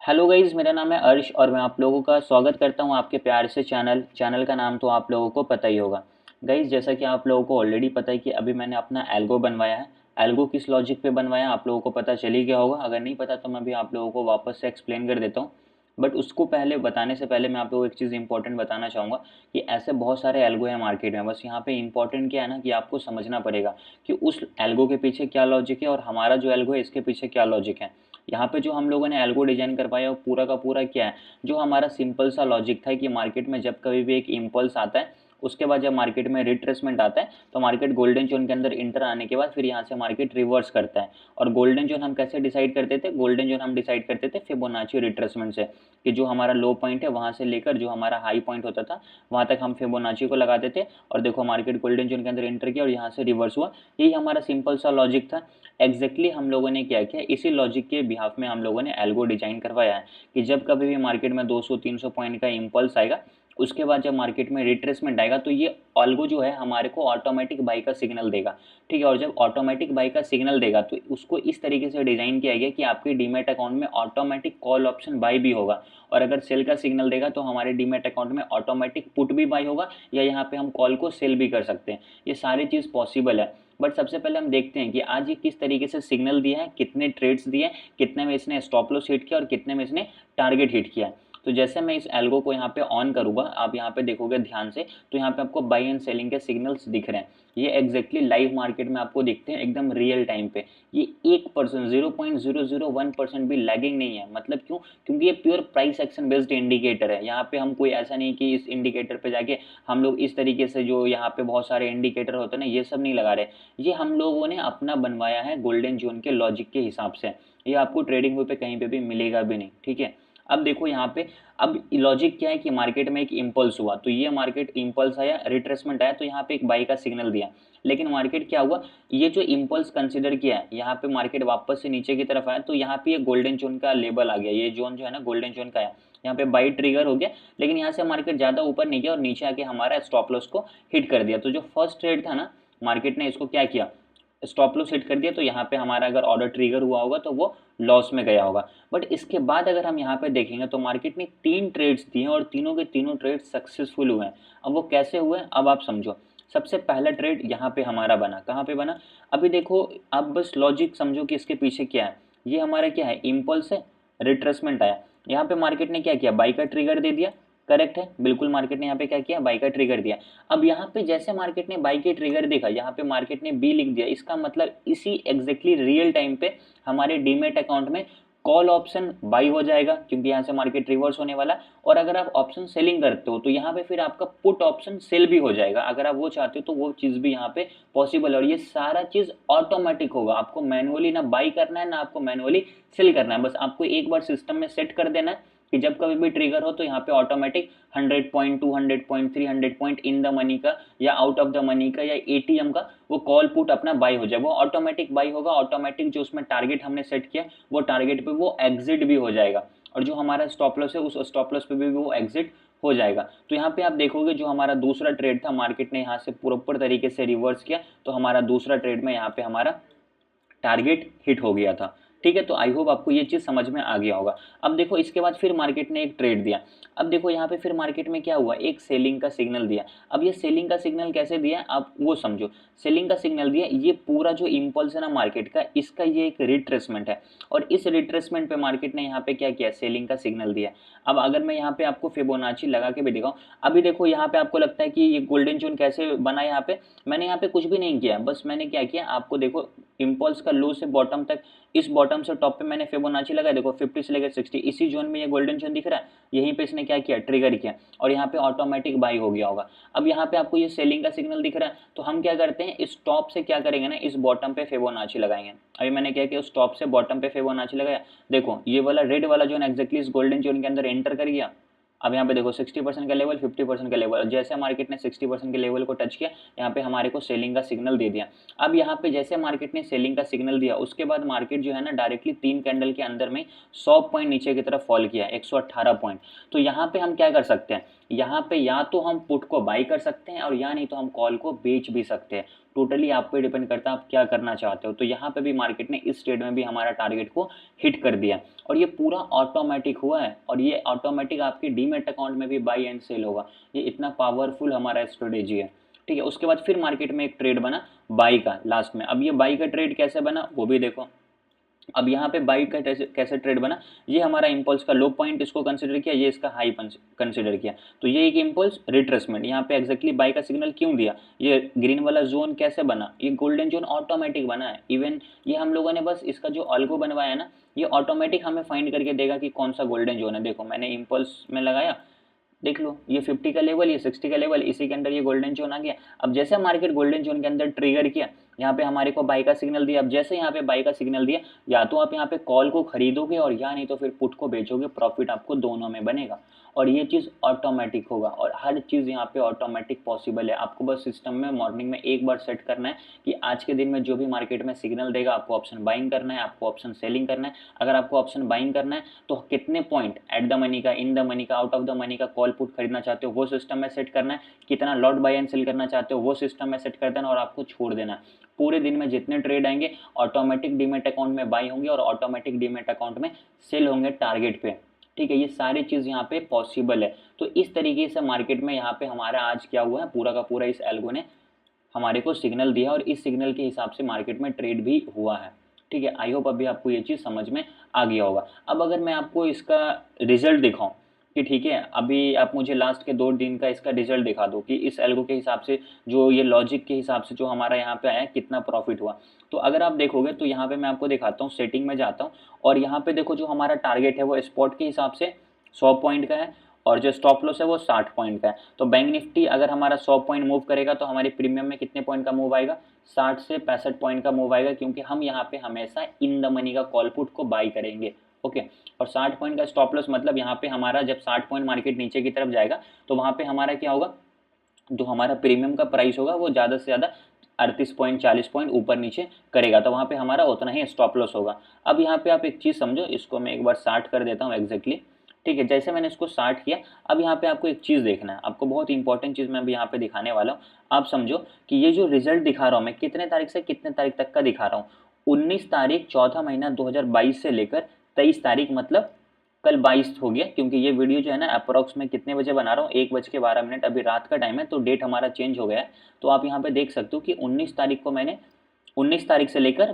Hello guys, मेरा नाम है अर्श और मैं आप लोगों का स्वागत करता हूं आपके प्यार से चैनल का नाम तो आप लोगों को पता ही होगा। गाइज़, जैसा कि आप लोगों को ऑलरेडी पता है कि अभी मैंने अपना एल्गो बनवाया है। एल्गो किस लॉजिक पे बनवाया आप लोगों को पता चल ही गया होगा। अगर नहीं पता तो मैं भी आप लोगों को वापस से एक्सप्लेन कर देता हूँ। बट उसको पहले बताने से पहले मैं आप लोगों को एक चीज़ इंपॉर्टेंट बताना चाहूँगा कि ऐसे बहुत सारे एल्गो हैं मार्केट में। बस यहाँ पे इंपॉर्टेंट क्या है ना कि आपको समझना पड़ेगा कि उस एल्गो के पीछे क्या लॉजिक है और हमारा जो एल्गो है इसके पीछे क्या लॉजिक है। यहाँ पे जो हम लोगों ने एल्गो डिजाइन करवाया वो पूरा का पूरा क्या है, जो हमारा सिंपल सा लॉजिक था कि मार्केट में जब कभी भी एक इम्पल्स आता है, उसके बाद जब मार्केट में रिट्रेसमेंट आता है तो मार्केट गोल्डन जोन के अंदर इंटर आने के बाद फिर यहाँ से मार्केट रिवर्स करता है। और गोल्डन जोन हम कैसे डिसाइड करते थे? गोल्डन जोन हम डिसाइड करते थे फिबोनाची रिट्रेसमेंट से, कि जो हमारा लो पॉइंट है वहाँ से लेकर जो हमारा हाई पॉइंट होता था वहाँ तक हम फिबोनाची को लगाते थे। और देखो मार्केट गोल्डन जोन के अंदर इंटर किया और यहाँ से रिवर्स हुआ। यही हमारा सिंपल सा लॉजिक था। एग्जैक्टली हम लोगों ने क्या किया, इसी लॉजिक के बिहाफ में हम लोगों ने एल्गो डिजाइन करवाया है कि जब कभी भी मार्केट में 200-300 पॉइंट का इम्पल्स आएगा, उसके बाद जब मार्केट में रिट्रेसमेंट आएगा तो ये एल्गो जो है हमारे को ऑटोमेटिक बाई का सिग्नल देगा। ठीक है, और जब ऑटोमेटिक बाई का सिग्नल देगा तो उसको इस तरीके से डिजाइन किया गया कि आपके डीमेट अकाउंट में ऑटोमेटिक कॉल ऑप्शन बाई भी होगा, और अगर सेल का सिग्नल देगा तो हमारे डीमेट अकाउंट में ऑटोमेटिक पुट भी बाई होगा, या यहाँ पे हम कॉल को सेल भी कर सकते हैं। ये सारी चीज़ पॉसिबल है। बट सबसे पहले हम देखते हैं कि आज ये किस तरीके से सिग्नल दिया है, कितने ट्रेड्स दिए हैं, कितने में इसने स्टॉप लॉस हिट किया और कितने में इसने टारगेट हिट किया है। तो जैसे मैं इस एल्गो को यहाँ पे ऑन करूंगा, आप यहाँ पे देखोगे ध्यान से तो यहाँ पे आपको बाई एंड सेलिंग के सिग्नल्स दिख रहे हैं। ये एग्जैक्टली लाइव मार्केट में आपको दिखते हैं एकदम रियल टाइम पे। ये 1%, 0.001% भी लैगिंग नहीं है। मतलब क्यों? क्योंकि ये pure price action based indicator है। यहाँ पे हम कोई ऐसा नहीं कि इस इंडिकेटर पे जाके हम लोग इस तरीके से जो यहाँ पे बहुत सारे इंडिकेटर होते हैं ना, ये सब नहीं लगा रहे। ये हम लोगों ने अपना बनवाया है गोल्डन जोन के लॉजिक के हिसाब से। ये आपको ट्रेडिंग व्यू पे कहीं पे भी मिलेगा भी नहीं। ठीक है, अब देखो यहाँ पे अब लॉजिक क्या है कि मार्केट में एक इम्पल्स हुआ, तो ये मार्केट इम्पल्स आया, रिट्रेसमेंट आया, तो यहाँ पे एक बाई का सिग्नल दिया। लेकिन मार्केट क्या हुआ, ये जो इम्पल्स कंसिडर किया है, यहाँ पे मार्केट वापस से नीचे की तरफ आया, तो यहाँ पे ये गोल्डन जोन का लेबल आ गया। ये जोन जो है ना गोल्डन जोन का है, यहाँ पे बाई ट्रिगर हो गया। लेकिन यहाँ से मार्केट ज्यादा ऊपर नहीं गया और नीचे आके हमारा स्टॉप लॉस को हिट कर दिया। तो जो फर्स्ट ट्रेड था ना, मार्केट ने इसको क्या किया, स्टॉप लॉस हिट कर दिया। तो यहाँ पे हमारा अगर ऑर्डर ट्रिगर हुआ होगा तो वो लॉस में गया होगा। बट इसके बाद अगर हम यहाँ पे देखेंगे तो मार्केट ने 3 ट्रेड्स दिए और तीनों के तीनों ट्रेड सक्सेसफुल हुए हैं। अब वो कैसे हुए, अब आप समझो। सबसे पहला ट्रेड यहाँ पे हमारा बना, कहाँ पे बना? अभी देखो, आप बस लॉजिक समझो कि इसके पीछे क्या है। ये हमारा क्या है, इम्पल्स है, रिट्रेसमेंट आया, यहाँ पे मार्केट ने क्या किया, बाई का ट्रिगर दे दिया। करेक्ट है, बिल्कुल मार्केट ने यहाँ पे क्या किया, बाई का ट्रिगर दिया। अब यहाँ पे जैसे मार्केट ने बाई के ट्रिगर देखा, यहाँ पे मार्केट ने बी लिख दिया। इसका मतलब इसी एग्जैक्टली रियल टाइम पे हमारे डीमेट अकाउंट में कॉल ऑप्शन बाई हो जाएगा, क्योंकि यहाँ से मार्केट रिवर्स होने वाला। और अगर आप ऑप्शन सेलिंग करते हो तो यहाँ पे फिर आपका पुट ऑप्शन सेल भी हो जाएगा। अगर आप वो चाहते हो तो वो चीज़ भी यहाँ पे पॉसिबल है। और ये सारा चीज़ ऑटोमेटिक होगा, आपको मैनुअली ना बाई करना है ना आपको मैनुअली सेल करना है। बस आपको एक बार सिस्टम में सेट कर देना है कि जब कभी भी ट्रिगर हो तो यहाँ पे automatic 100 point, 200 point, 300 point in the money का या आउट ऑफ द मनी का या एटीएम का वो कॉल पुट अपना बाई हो जाए। वो ऑटोमेटिक बाई होगा, ऑटोमेटिक जो उसमें टारगेट हमने सेट किया वो टारगेट पे वो एग्जिट भी हो जाएगा। और जो हमारा स्टॉप लॉस है उस स्टॉप लॉस पे भी वो एग्जिट हो जाएगा। तो यहाँ पे आप देखोगे जो हमारा दूसरा ट्रेड था, मार्केट ने यहाँ से प्रॉपर तरीके से रिवर्स किया, तो हमारा दूसरा ट्रेड में यहाँ पे हमारा टारगेट हिट हो गया था। ठीक है, तो आई होप आपको ये चीज़ समझ में आ गया होगा। अब देखो इसके बाद फिर मार्केट ने एक ट्रेड दिया। अब देखो यहाँ पे फिर मार्केट में क्या हुआ, एक सेलिंग का सिग्नल दिया। अब ये सेलिंग का सिग्नल कैसे दिया आप वो समझो। सेलिंग का सिग्नल दिया, ये पूरा जो इम्पल्स है ना मार्केट का, इसका ये एक रिट्रेसमेंट है। और इस रिट्रेसमेंट पे मार्केट ने यहाँ पे क्या किया, सेलिंग का सिग्नल दिया। अब अगर मैं यहाँ पे आपको फिबोनाची लगा के भी दिखाऊं, अभी देखो यहाँ पे आपको लगता है कि ये गोल्डन जोन कैसे बना, यहाँ पे मैंने यहाँ पे कुछ भी नहीं किया, बस मैंने क्या किया आपको देखो, इम्पल्स का लो से बॉटम तक, इस बॉटम से टॉप पे मैंने फिबोनाची लगाया। देखो 50 से लेकर 60 इसी जोन में ये गोल्डन जोन दिख रहा है, यहीं पे इसने क्या किया, ट्रिगर किया और यहाँ पे ऑटोमेटिक बाई हो गया होगा। अब यहाँ पे आपको ये सेलिंग का सिग्नल दिख रहा है, तो हम क्या करते हैं, इस टॉप से क्या करेंगे ना, इस बॉटम पे फिबोनाची लगाएंगे। अभी मैंने क्या किया, उस टॉप से बॉटम पे फिबोनाची लगाया। देखो ये वाला रेड वाला जोन एक्जैक्टली इस गोल्डन जोन के अंदर एंटर कर गया। अब यहाँ पे देखो 60% का लेवल, 50% का लेवल, जैसे मार्केट ने 60% के लेवल को टच किया, यहाँ पे हमारे को सेलिंग का सिग्नल दे दिया। अब यहाँ पे जैसे मार्केट ने सेलिंग का सिग्नल दिया, उसके बाद मार्केट जो है ना डायरेक्टली 3 कैंडल के अंदर में 100 पॉइंट नीचे की तरफ फॉल किया, 118 पॉइंट। तो यहाँ पे हम क्या कर सकते हैं, यहाँ पे या तो हम पुट को बाई कर सकते हैं और या नहीं तो हम कॉल को बेच भी सकते हैं। टोटली आप पे डिपेंड करता है आप क्या करना चाहते हो। तो यहाँ पे भी मार्केट ने इस ट्रेड में भी हमारा टारगेट को हिट कर दिया और ये पूरा ऑटोमेटिक हुआ है और ये ऑटोमेटिक आपके डीमेट अकाउंट में भी बाई एंड सेल होगा। ये इतना पावरफुल हमारा स्ट्रेटेजी है, ठीक है। उसके बाद फिर मार्केट में एक ट्रेड बना बाई का लास्ट में। अब ये बाई का ट्रेड कैसे बना वो भी देखो। अब यहाँ पे बाई का कैसे ट्रेड बना, ये हमारा इम्पल्स का लो पॉइंट इसको कंसिडर किया, ये इसका हाई कंसिडर किया, तो ये एक इम्पल्स रिट्रेसमेंट यहाँ पे एग्जैक्टली बाई का सिग्नल क्यों दिया। ये ग्रीन वाला जोन कैसे बना, ये गोल्डन जोन ऑटोमेटिक बना है। इवन ये हम लोगों ने बस इसका जो अल्गो बनवाया ना, ये ऑटोमेटिक हमें फाइंड करके देगा कि कौन सा गोल्डन जोन है। देखो मैंने इम्पल्स में लगाया, देख लो ये 50 का लेवल, ये 60 का लेवल, इसी के अंदर ये गोल्डन जोन आ गया। अब जैसे मार्केट गोल्डन जोन के अंदर ट्रिगर किया, यहाँ पे हमारे को बाई का सिग्नल दिया। अब जैसे यहाँ पे बाई का सिग्नल दिया, या तो आप यहाँ पे कॉल को खरीदोगे और या नहीं तो फिर पुट को बेचोगे, प्रॉफिट आपको दोनों में बनेगा और ये चीज़ ऑटोमेटिक होगा और हर चीज़ यहाँ पे ऑटोमेटिक पॉसिबल है। आपको बस सिस्टम में मॉर्निंग में एक बार सेट करना है कि आज के दिन में जो भी मार्केट में सिग्नल देगा आपको ऑप्शन बाइंग करना है, आपको ऑप्शन सेलिंग करना है। अगर आपको ऑप्शन बाइंग करना है तो कितने पॉइंट एट द मनी का, इन द मनी का, आउट ऑफ द मनी का कॉल पुट खरीदना चाहते हो वो सिस्टम में सेट करना है, कितना लॉट बाय एंड सेल करना चाहते हो वो सिस्टम में सेट कर देना और आपको छोड़ देना है। पूरे दिन में जितने ट्रेड आएंगे ऑटोमेटिक डीमेट अकाउंट में बाई होंगे और ऑटोमेटिक डीमेट अकाउंट में सेल होंगे टारगेट पे, ठीक है। ये सारी चीज़ यहाँ पे पॉसिबल है। तो इस तरीके से मार्केट में यहाँ पे हमारा आज क्या हुआ है, पूरा का पूरा इस एल्गो ने हमारे को सिग्नल दिया और इस सिग्नल के हिसाब से मार्केट में ट्रेड भी हुआ है, ठीक है। आई होप अभी आपको ये चीज़ समझ में आ गया होगा। अब अगर मैं आपको इसका रिजल्ट दिखाऊं कि ठीक है, अभी आप मुझे लास्ट के 2 दिन का इसका रिजल्ट दिखा दो कि इस एल्गो के हिसाब से, जो ये लॉजिक के हिसाब से जो हमारा यहाँ पे आया कितना प्रॉफिट हुआ। तो अगर आप देखोगे तो यहाँ पे मैं आपको दिखाता हूँ, सेटिंग में जाता हूँ और यहाँ पे देखो जो हमारा टारगेट है वो स्पॉट के हिसाब से 100 पॉइंट का है और जो स्टॉप लॉस है वो 60 पॉइंट का है। तो बैंक निफ्टी अगर हमारा 100 पॉइंट मूव करेगा तो हमारे प्रीमियम में कितने पॉइंट का मूव आएगा, 60 से 65 पॉइंट का मूव आएगा, क्योंकि हम यहाँ पे हमेशा इन द मनी का कॉल पुट को बाई करेंगे, ओके। और 60 पॉइंट का स्टॉप लॉस मतलब यहाँ पे हमारा जब 60 पॉइंट मार्केट नीचे की तरफ जाएगा तो वहाँ पे हमारा क्या होगा, जो हमारा प्रीमियम का प्राइस होगा वो ज़्यादा से ज़्यादा 38 पॉइंट 40 पॉइंट ऊपर नीचे करेगा, तो वहाँ पे हमारा उतना ही स्टॉप लॉस होगा। अब यहाँ पे आप एक चीज़ समझो, इसको मैं एक बार 60 कर देता हूँ एग्जैक्टली, ठीक है। जैसे मैंने इसको 60 किया, अब यहाँ पे आपको एक चीज़ देखना है, आपको बहुत इंपॉर्टेंट चीज़ मैं अभी यहाँ पे दिखाने वाला हूँ। आप समझो कि ये जो रिजल्ट दिखा रहा हूँ मैं कितने तारीख से कितने तारीख तक का दिखा रहा हूँ, 19 तारीख चौथा महीना 2022 से लेकर 23 तारीख, मतलब कल 22 हो गया, क्योंकि ये वीडियो जो है ना अप्रोक्स में कितने बजे बना रहा हूँ, 1:12, अभी रात का टाइम है तो डेट हमारा चेंज हो गया है। तो आप यहाँ पे देख सकते हो कि 19 तारीख को मैंने 19 तारीख से लेकर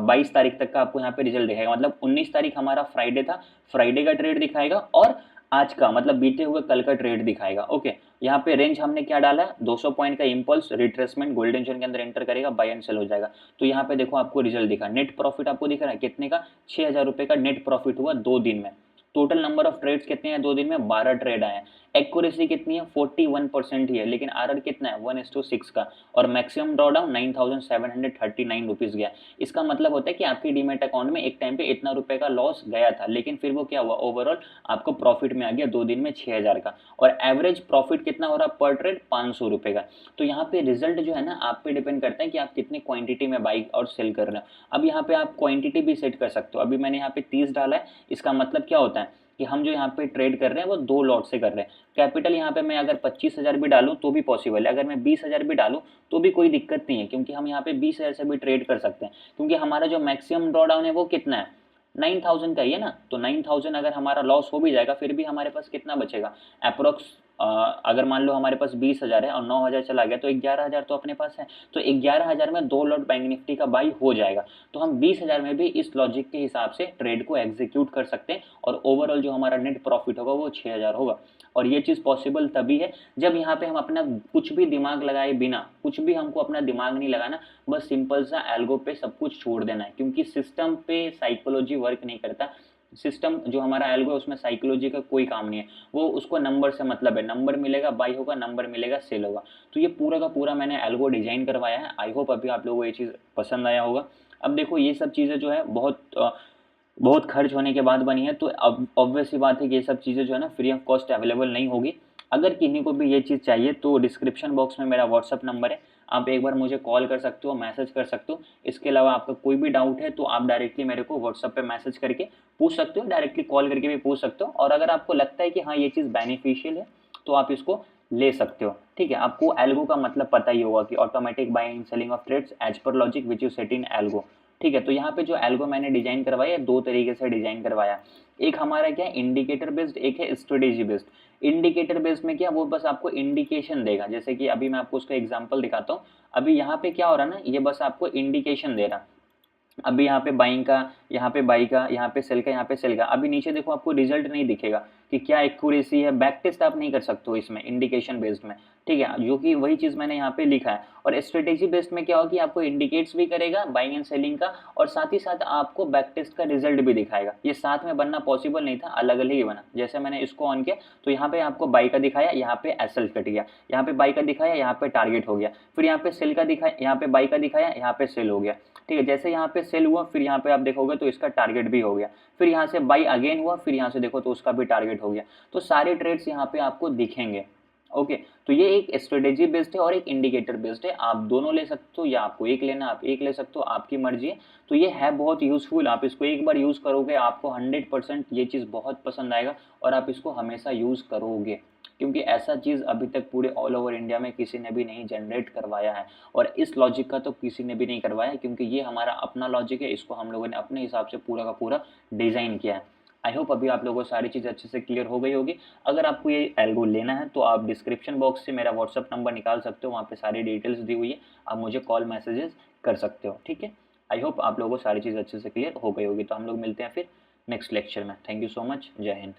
22 तारीख तक का आपको यहाँ पे रिजल्ट दिखाएगा। मतलब 19 तारीख हमारा फ्राइडे था, फ्राइडे का ट्रेड दिखाएगा और आज का मतलब बीते हुए कल का ट्रेड दिखाएगा, ओके। यहाँ पे रेंज हमने क्या डाला है, 200 पॉइंट का इम्पल्स रिट्रेसमेंट गोल्डन जोन के अंदर एंटर करेगा, बाय एंड सेल हो जाएगा। तो यहाँ पे देखो आपको रिजल्ट दिखा, नेट प्रॉफिट आपको दिख रहा है कितने का, 6,000 रुपये का नेट प्रॉफिट हुआ 2 दिन में। टोटल नंबर ऑफ ट्रेड्स कितने हैं 2 दिन में, 12 ट्रेड आए हैं। एक्यूरेसी कितनी है 41% ही है, लेकिन आरआर कितना है 1:6 का और मैक्सिमम ड्रॉडाउन 9,739 रुपीज गया। इसका मतलब होता है कि आपके डीमेट अकाउंट में एक टाइम पे इतना रुपए का लॉस गया था, लेकिन फिर वो क्या हुआ, ओवरऑल आपको प्रॉफिट में आ गया 2 दिन में 6,000 का और एवरेज प्रॉफिट कितना हो रहा है पर ट्रेड 500 रुपए का। तो यहाँ पे रिजल्ट जो है ना आप पे डिपेंड करता है कि आप कितनी क्वांटिटी में बाई और सेल कर रहे हो। अब यहाँ पे आप क्वांटिटी भी सेट कर सकते हो। अभी मैंने यहाँ पे 30 डाला है, इसका मतलब क्या होता है कि हम जो यहाँ पे ट्रेड कर रहे हैं वो 2 लॉट से कर रहे हैं। कैपिटल यहाँ पे मैं अगर 25,000 भी डालूं तो भी पॉसिबल है, अगर मैं 20,000 भी डालूं तो भी कोई दिक्कत नहीं है, क्योंकि हम यहाँ पे 20,000 से भी ट्रेड कर सकते हैं, क्योंकि हमारा जो मैक्सिमम ड्रॉडाउन है वो कितना है 9,000 का ही है ना। तो 9,000 अगर हमारा लॉस हो भी जाएगा फिर भी हमारे पास कितना बचेगा अप्रोक्स, अगर मान लो हमारे पास 20,000 है और 9,000 चला गया तो 11,000 तो अपने पास है। तो 11,000 में 2 लॉट बैंक निफ्टी का बाई हो जाएगा। तो हम 20,000 में भी इस लॉजिक के हिसाब से ट्रेड को एग्जीक्यूट कर सकते हैं और ओवरऑल जो हमारा नेट प्रॉफिट होगा वो 6,000 होगा। और ये चीज़ पॉसिबल तभी है जब यहाँ पे हम अपना कुछ भी दिमाग लगाए बिना, कुछ भी हमको अपना दिमाग नहीं लगाना, बस सिंपल सा एल्गो पे सब कुछ छोड़ देना है, क्योंकि सिस्टम पे साइकोलॉजी वर्क नहीं करता। सिस्टम जो हमारा एल्गो है उसमें साइकोलॉजी का कोई काम नहीं है, वो उसको नंबर से मतलब है, नंबर मिलेगा बाई होगा, नंबर मिलेगा सेल होगा। तो ये पूरा का पूरा मैंने एल्गो डिजाइन करवाया है। आई होप अभी आप लोगों को ये चीज़ पसंद आया होगा। अब देखो ये सब चीज़ें जो है बहुत खर्च होने के बाद बनी है, तो अब ऑब्वियस सी बात है कि ये सब चीज़ें जो है ना फ्री ऑफ कॉस्ट अवेलेबल नहीं होगी। अगर किन्हीं को भी ये चीज़ चाहिए तो डिस्क्रिप्शन बॉक्स में मेरा व्हाट्सअप नंबर है, आप एक बार मुझे कॉल कर सकते हो, मैसेज कर सकते हो। इसके अलावा आपका कोई भी डाउट है तो आप डायरेक्टली मेरे को व्हाट्सअप पे मैसेज करके पूछ सकते हो, डायरेक्टली कॉल करके भी पूछ सकते हो। और अगर आपको लगता है कि हाँ ये चीज़ बेनिफिशियल है तो आप इसको ले सकते हो। ठीक है, आपको एल्गो का मतलब पता ही होगा कि automatic buying and selling of trades as per logic which you set in algo. ठीक है, तो यहाँ पे जो एल्गो मैंने डिजाइन करवाया है, दो तरीके से डिजाइन करवाया। एक हमारा क्या है, इंडिकेटर बेस्ड, एक है स्ट्रेटेजी बेस्ड। इंडिकेटर बेस्ड में क्या, वो बस आपको इंडिकेशन देगा, जैसे कि अभी मैं आपको उसका एग्जांपल दिखाता हूँ। अभी यहाँ पे क्या हो रहा है ना, ये बस आपको इंडिकेशन दे रहा। अभी यहाँ पे बाइंग का, यहाँ पे बाई का, यहाँ पे सेल का, यहाँ पे सेल का। अभी नीचे देखो आपको रिजल्ट नहीं दिखेगा कि क्या एक्यूरेसी है, बैक टेस्ट आप नहीं कर सकते हो इसमें इंडिकेशन बेस्ड में। ठीक है, जो कि वही चीज मैंने यहाँ पे लिखा है। और स्ट्रेटेजी बेस्ड में क्या होगा कि आपको इंडिकेट्स भी करेगा बाइंग एंड सेलिंग का, और साथ ही साथ आपको बैक टेस्ट का रिजल्ट भी दिखाएगा। ये साथ में बनना पॉसिबल नहीं था, अलग अलग ही बना। जैसे मैंने इसको ऑन किया तो यहाँ पे आपको बाई का दिखाया, यहाँ पे एसएल कट गया, यहाँ पे बाई का दिखाया, यहाँ पे टारगेट हो गया, फिर यहाँ पे सेल का दिखाया, यहाँ पे बाई का दिखाया, यहाँ पे सेल हो गया। ठीक है, जैसे यहाँ पे सेल हुआ फिर यहाँ पे आप देखोगे तो इसका टारगेट भी हो गया, फिर यहाँ से बाई अगेन हुआ, फिर यहाँ से देखो तो उसका भी टारगेट हो गया। तो सारे ट्रेड्स यहाँ पे आपको दिखेंगे। ओके, तो ये एक स्ट्रेटेजी बेस्ड है और एक इंडिकेटर बेस्ड है। आप दोनों ले सकते हो या आपको एक लेना, आप एक ले सकते हो, आपकी मर्जी है। तो ये है बहुत यूजफुल, आप इसको एक बार यूज करोगे आपको 100% ये चीज़ बहुत पसंद आएगा और आप इसको हमेशा यूज करोगे, क्योंकि ऐसा चीज़ अभी तक पूरे ऑल ओवर इंडिया में किसी ने भी नहीं जनरेट करवाया है। और इस लॉजिक का तो किसी ने भी नहीं करवाया, क्योंकि ये हमारा अपना लॉजिक है, इसको हम लोगों ने अपने हिसाब से पूरा का पूरा डिज़ाइन किया है। आई होप अभी आप लोगों को सारी चीज़ अच्छे से क्लियर हो गई होगी। अगर आपको ये एल्गो लेना है तो आप डिस्क्रिप्शन बॉक्स से मेरा व्हाट्सअप नंबर निकाल सकते हो, वहाँ पे सारी डिटेल्स दी हुई है, आप मुझे कॉल मैसेजेस कर सकते हो। ठीक है, आई होप आप लोगों को सारी चीज़ अच्छे से क्लियर हो गई होगी। तो हम लोग मिलते हैं फिर नेक्स्ट लेक्चर में। थैंक यू सो मच, जय हिंद।